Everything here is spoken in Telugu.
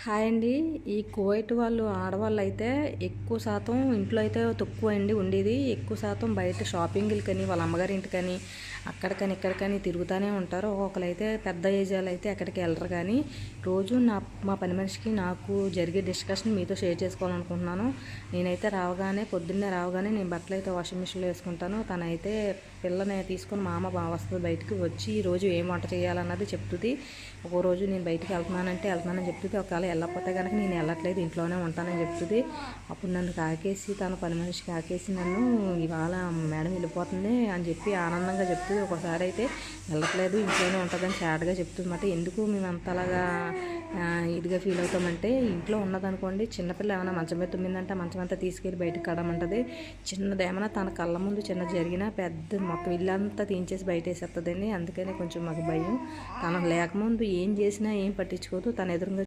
హాయ్ అండి. ఈ కువైట్ వాళ్ళు ఆడవాళ్ళు అయితే ఎక్కువ శాతం ఇంట్లో అయితే తక్కువ అండి ఉండేది. ఎక్కువ శాతం బయట షాపింగ్లకని వాళ్ళ అమ్మగారి ఇంటికని అక్కడికని ఇక్కడికని తిరుగుతూనే ఉంటారు. ఒక్కొక్కరు పెద్ద ఏజ్ వాళ్ళు అయితే ఎక్కడికి వెళ్ళరు. కానీ రోజు మా పని మనిషికి నాకు జరిగే డిస్కషన్ మీతో షేర్ చేసుకోవాలనుకుంటున్నాను. నేనైతే పొద్దున్నే రావగానే నేను బట్టలు అయితే వాషింగ్ మిషన్లో వేసుకుంటాను. తనైతే పిల్లని తీసుకొని మా అమ్మ బాగా వస్తుంది, బయటకు వచ్చి ఈరోజు ఏం వంట చేయాలన్నది చెప్తుంది. ఒక రోజు నేను బయటికి వెళ్తున్నానని చెప్తుంది. ఒకవేళ వెళ్ళకపోతే కనుక నేను వెళ్ళట్లేదు, ఇంట్లోనే ఉంటానని చెప్తుంది. అప్పుడు నన్ను కాకేసి, తన పని మనిషి కాకేసి నన్ను ఇవాళ మేడం వెళ్ళిపోతుంది అని చెప్పి ఆనందంగా చెప్తుంది. ఒకసారి అయితే వెళ్ళట్లేదు, ఇంట్లోనే ఉంటుందని సాడ్గా చెప్తుంది అన్నమాట. ఎందుకు మేము అంతలాగా ఇదిగా ఫీల్ అవుతామంటే, ఇంట్లో ఉన్నదనుకోండి, చిన్నపిల్ల ఏమైనా మంచం మీద తుమ్మిందంటే మంచం అంతా తీసుకెళ్ళి బయటకు కడమంటుంది. చిన్నదేమైనా తన కళ్ళ ముందు జరిగినా పెద్ద మొత్తం ఇల్లంతా తీయించేసి బయట వేసేస్తుందండి. అందుకని కొంచెం మాకు భయం. తనకు లేకముందు ఏం చేసినా ఏం పట్టించుకోదు. తన ఎదురుగా